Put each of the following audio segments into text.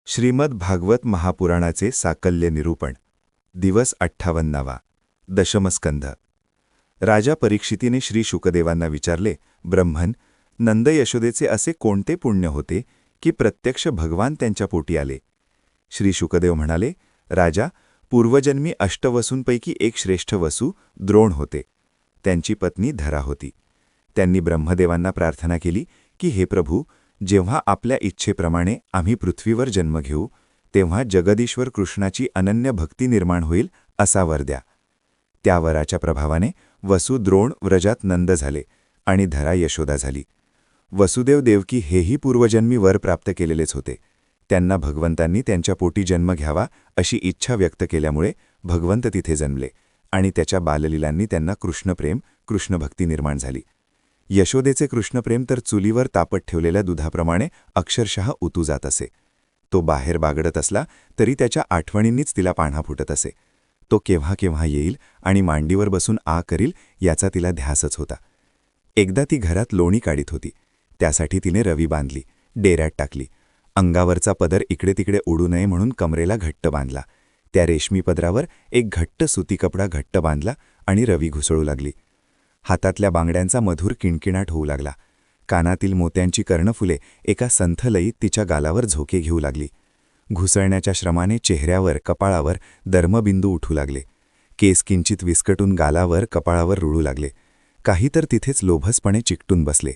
श्रीमद भागवत महापुराणाचे साकल्य निरूपण दिवस 58वा दशमस्कंध. राजा परीक्षितीने श्री शुकदेवांना विचारले, ब्रह्मन, नंद यशोदेचे असे कोणते पुण्य होते की प्रत्यक्ष भगवान त्यांच्या पोटी आले? श्री शुकदेव म्हणाले, राजा, पूर्वजन्मी अष्टवसूंपैकी एक श्रेष्ठ वसू द्रोण होते. त्यांची पत्नी धरा होती. त्यांनी ब्रह्मदेवांना प्रार्थना केली की हे प्रभू, जेव्हा आपल्या इच्छेप्रमाणे आम्ही पृथ्वीवर जन्म घेऊ तेव्हा जगदीश्वर कृष्णाची अनन्य भक्ती निर्माण होईल असा वर द्या. त्या वराच्या प्रभावाने वसु द्रोण व्रजात नंद झाले आणि धरा यशोदा झाली. वसुदेव देवकी हेही पूर्वजन्मी वर प्राप्त केलेलेच होते. त्यांना भगवंतांनी त्यांच्या पोटी जन्म घ्यावा अशी इच्छा व्यक्त केल्यामुळे भगवंत तिथे जन्मले आणि त्याच्या बाललीलांनी त्यांना कृष्णप्रेम कृष्णभक्ती निर्माण झाली. यशोदेचे कृष्णप्रेम तर चुलीवर तापत ठेवलेल्या दुधाप्रमाणे अक्षरशः उतू जात असे. तो बाहेर बागडत असला तरी त्याच्या आठवणींनीच तिला पान्हा फुटत असे. तो केव्हा केव्हा येईल आणि मांडीवर बसून आ करील याचा तिला ध्यासच होता. एकदा ती घरात लोणी काढीत होती. त्यासाठी तिने रवी बांधली, डेऱ्यात टाकली. अंगावरचा पदर इकडे तिकडे उडू नये म्हणून कमरेला घट्ट बांधला. त्या रेशमी पदरावर एक घट्ट सुती कपडा घट्ट बांधला आणि रवी घुसळू लागली. हातातल्या बांगड्यांचा मधुर किणकिणाट होऊ लागला. कानातील मोत्यांची कर्णफुले एका संथ लयीत तिच्या गालावर झोके घेऊ लागली. घुसळण्याच्या श्रमाने चेहऱ्यावर कपाळावर दर्मबिंदू उठू लागले. केस किंचित विस्कटून गालावर कपाळावर रुळू लागले. काही तर तिथेच लोभसपणे चिकटून बसले.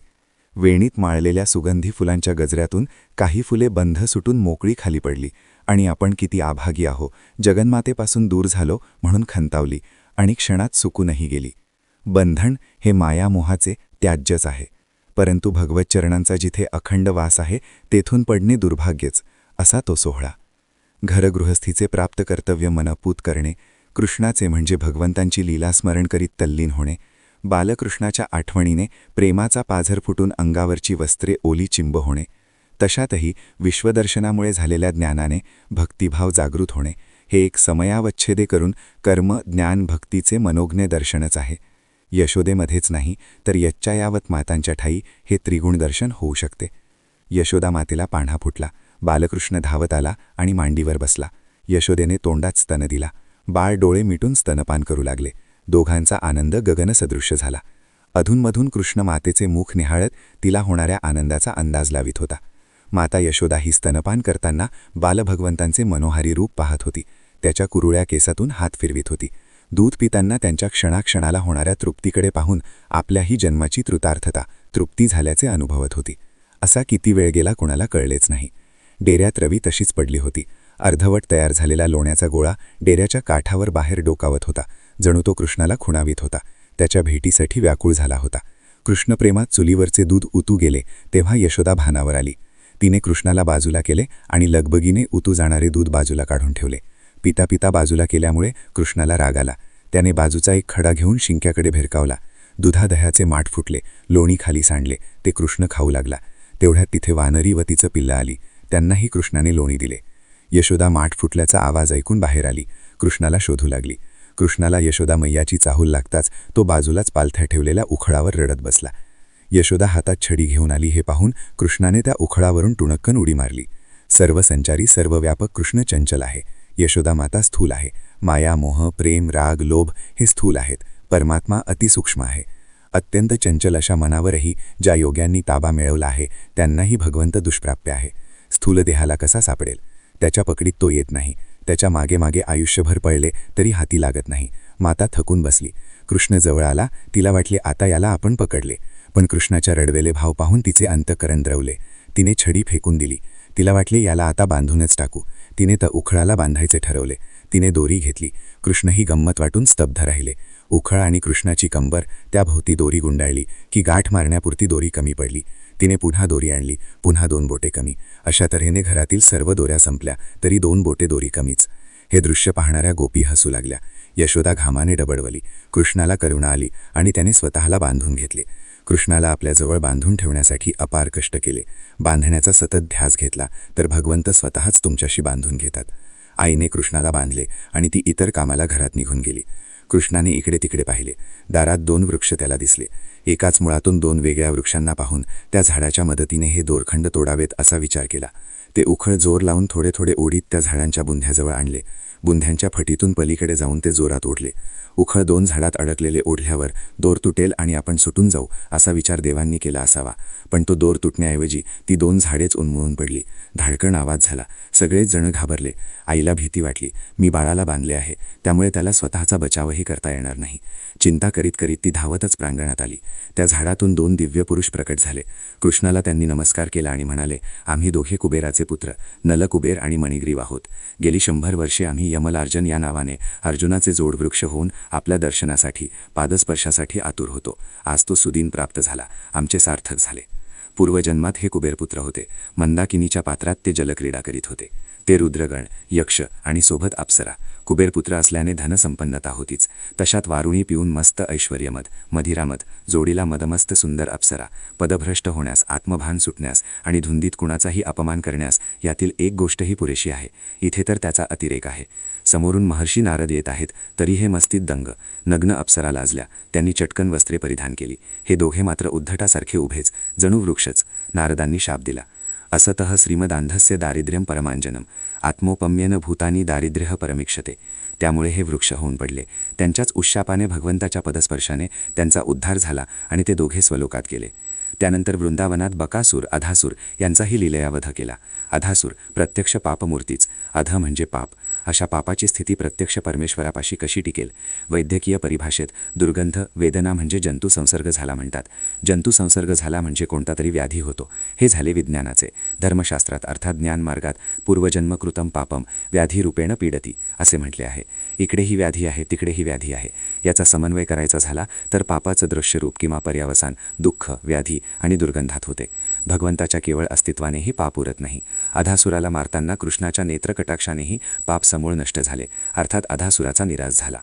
वेणीत माळलेल्या सुगंधी फुलांच्या गजऱ्यातून काही फुले बंध सुटून मोकळी खाली पडली आणि आपण किती आभागी आहो, जगन्मातेपासून दूर झालो म्हणून खंतावली आणि क्षणात सुकूनही गेली. बंधन हे मायामोहाचे त्याज्यच आहे, परंतु भगवतचरणांचा जिथे अखंड वास आहे तेथून पडणे दुर्भाग्यच, असा तो सोहळा. घरगृहस्थीचे प्राप्त कर्तव्य मनपूत करणे, कृष्णाचे म्हणजे भगवंतांची लीला स्मरण करीत तल्लीन होणे, बालकृष्णाच्या आठवणीने प्रेमाचा पाझर फुटून अंगावरची वस्त्रे ओली चिंब होणे, तशातही विश्वदर्शनामुळे झालेल्या ज्ञानाने भक्तिभाव जागृत होणे, हे एक समयावच्छेदे करून कर्म ज्ञान भक्तीचे मनोज्ञ दर्शनच आहे. यशोदेमध्येच नाही तर यच्चायावत मातांच्या ठाई हे त्रिगुण दर्शन होऊ शकते. यशोदा मातेला पान्हा फुटला. बालकृष्ण धावत आला आणि मांडीवर बसला. यशोदेने तोंडात स्तन दिला. बाळ डोळे मिटून स्तनपान करू लागले. दोघांचा आनंद गगनसदृश्य झाला. अधूनमधून कृष्ण मातेचे मुख निहाळत तिला होणाऱ्या आनंदाचा अंदाज लावित होता. माता यशोदा ही स्तनपान करताना बालभगवंतांचे मनोहारी रूप पाहत होती. त्याच्या कुरुळ्या केसातून हात फिरवित होती. दूध पितांना त्यांच्या क्षणाक्षणाला होणाऱ्या तृप्तीकडे पाहून आपल्याही जन्माची तृतार्थता तृप्ती झाल्याचे अनुभवत होती. असा किती वेळ गेला कोणाला कळलेच नाही. डेऱ्यात रवी तशीच पडली होती. अर्धवट तयार झालेला लोण्याचा गोळा डेऱ्याच्या काठावर बाहेर डोकावत होता. जणू तो कृष्णाला खुणावीत होता. त्याच्या भेटीसाठी व्याकुळ झाला होता. कृष्णप्रेमात चुलीवरचे दूध उतू गेले तेव्हा यशोदा भानावर आली. तिने कृष्णाला बाजूला केले आणि लगबगीने उतू जाणारे दूध बाजूला काढून ठेवले. पिता पिता बाजूला केल्यामुळे कृष्णाला राग आला. त्याने बाजूचा एक खडा घेऊन शिंक्याकडे भिरकावला. दुधादह्याचे माठ फुटले. लोणी खाली सांडले. ते कृष्ण खाऊ लागला. तेवढ्यात तिथे वानरी व तिचं पिल्लं आली. त्यांनाही कृष्णाने लोणी दिले. यशोदा माठ फुटल्याचा आवाज ऐकून बाहेर आली. कृष्णाला शोधू लागली. कृष्णाला यशोदा मैयाची चाहूल लागताच तो बाजूलाच पालथ्या ठेवलेल्या उखळावर रडत बसला. यशोदा हातात छडी घेऊन आली हे पाहून कृष्णाने त्या उखळावरून टुणक्कन उडी मारली. सर्व संचारी सर्वव्यापक कृष्ण चंचल आहे. यशोदा माता स्थूल आहे. माया मोह प्रेम राग लोभ हे स्थूल आहेत. परमात्मा अतिसूक्ष्म आहे. अत्यंत चंचल अशा मनावरही ज्या योग्यांनी ताबा मिळवला आहे त्यांनाही भगवंत दुष्प्राप्य आहे. स्थूल देहाला कसा सापडेल? त्याच्या पकडीत तो येत नाही. त्याच्या मागे मागे आयुष्यभर पळले तरी हाती लागत नाही. माता थकून बसली. कृष्ण जवळ आला. तिला वाटले आता याला आपण पकडले. पण कृष्णाच्या रडवेले भाव पाहून तिचे अंतःकरण द्रवले. तिने छडी फेकून दिली. तिला वाटले याला आता बांधूनच टाकू. तिने त्या उखळाला बांधायचे ठरवले. तिने दोरी घेतली. कृष्णही गंमत वाटून स्तब्ध राहिले. उखळ आणि कृष्णाची कंबर त्याभोवती दोरी गुंडाळली की गाठ मारण्यापुरती दोरी कमी पडली. तिने पुन्हा दोरी आणली. पुन्हा 2 बोटे कमी. अशा तऱ्हेने घरातील सर्व दोऱ्या संपल्या तरी 2 बोटे दोरी कमीच. हे दृश्य पाहणाऱ्या गोपी हसू लागल्या. यशोदा घामाने डबडवली. कृष्णाला करुणा आली आणि त्याने स्वतःला बांधून घेतले. कृष्णाला आपल्याजवळ बांधून ठेवण्यासाठी अपार कष्ट केले. बांधण्याचा सतत ध्यास घेतला तर भगवंत स्वतःच तुमच्याशी बांधून घेतात. आईने कृष्णाला बांधले आणि ती इतर कामाला घरात निघून गेली. कृष्णाने इकडे तिकडे पाहिले. दारात 2 वृक्ष त्याला दिसले. एकाच मुळातून 2 वेगळ्या वृक्षांना पाहून त्या झाडाच्या मदतीने हे दोरखंड तोडावेत असा विचार केला. ते उखळ जोर लावून थोडे थोडे ओढीत त्या झाडांच्या बुंध्याजवळ आणले. बुंध्यांच्या फटीतून पलीकडे जाऊन ते जोरात ओढले. उखळ 2 झाडात अडकलेले ओढल्यावर दोर तुटेल आणि आपण सुटून जाऊ असा विचार देवांनी केला असावा. पण तो दोर तुटण्याऐवजी ती 2 झाडेच उन्मळून पडली. धाडकण आवाज झाला. सगळेच जण घाबरले. आईला भीती वाटली. मी बाळाला बांधले आहे, त्यामुळे त्याला स्वतःचा बचावही करता येणार नाही. चिंता करीत करीत ती धावतच प्रांगणात आली. त्या झाडातून 2 दिव्य पुरुष प्रकट झाले. कृष्णाला त्यांनी नमस्कार केला आणि म्हणाले, आम्ही दोघे कुबेराचे पुत्र नलकुबेर आणि मणिग्रीव आहोत. गेली 100 वर्षे आम्ही यमलार्जन या नावाने अर्जुनाचे जोडवृक्ष होऊन आपल्या दर्शनासाठी, पादस्पर्शासाठी आतुर होतो. आज तो सुदिन प्राप्त झाला. आमचे सार्थक झाले. पूर्वजन्मात हे कुबेरपुत्र होते. मंदाकिनीच्या पात्रात ते जलक्रीडा करीत होते. ते रुद्रगण, यक्ष आणि सोबत अप्सरा. कुबेरपुत्र असल्याने धनसंपन्नता होतीच. तशात वारुणी पिऊन मस्त ऐश्वर्यमद, मधिरामद, जोडीला मदमस्त सुंदर अप्सरा. पदभ्रष्ट होण्यास, आत्मभान सुटण्यास आणि धुंदीत कुणाचाही अपमान करण्यास यातील एक गोष्टही पुरेशी आहे. इथे तर त्याचा अतिरेक आहे. समोरून महर्षी नारद येत आहेत, तरी हे मस्तीत दंग. नग्न अप्सरा लाजल्या. त्यांनी चटकन वस्त्रे परिधान केली. हे दोघे मात्र उद्धटासारखे उभेच, जणू वृक्षच. नारदांनी शाप दिला. असतः श्रीमदांधस्य दारिद्र्यं परमांजनम आत्मोपम्येन भूतानी दारिद्र्यः परमीक्षते. त्यामुळे हे वृक्ष होऊन पडले. त्यांच्याच उशापाने, भगवंताच्या पदस्पर्शाने त्यांचा उद्धार झाला आणि ते दोघे स्वलोकात गेले. त्यानंतर वृंदावनात बकासूर, अधासूर यांचाही लीलयावध केला. अधासूर प्रत्यक्ष पापमूर्तीच, अध म्हणजे पाप. अशा पापाची स्थिती प्रत्यक्ष परमेश्वरापाशी कशी टिकेल? वैद्यकीय परिभाषेत दुर्गंध, वेदना म्हणजे जंतुसंसर्ग झाला म्हणतात. जंतुसंसर्ग झाला म्हणजे कोणता तरी व्याधी होतो. हे झाले विज्ञानाचे. धर्मशास्त्रात अर्थात ज्ञानमार्गात पूर्वजन्मकृतम पापम व्याधीरूपेण पीडती असे म्हटले आहे. इकडेही व्याधी आहे, तिकडेही व्याधी आहे. याचा समन्वय करायचा झाला तर पापाचं दृश्यरूप किंवा पर्यावसान दुःख, व्याधी आणि दुर्गंधात होते. भगवंताच्या केवळ अस्तित्वानेही पाप उरत नाही. अधासुराला मारताना कृष्णाच्या नेत्रकटाक्षानेही पाप समूळ नष्ट झाले, अर्थात अधासुराचा निराश झाला.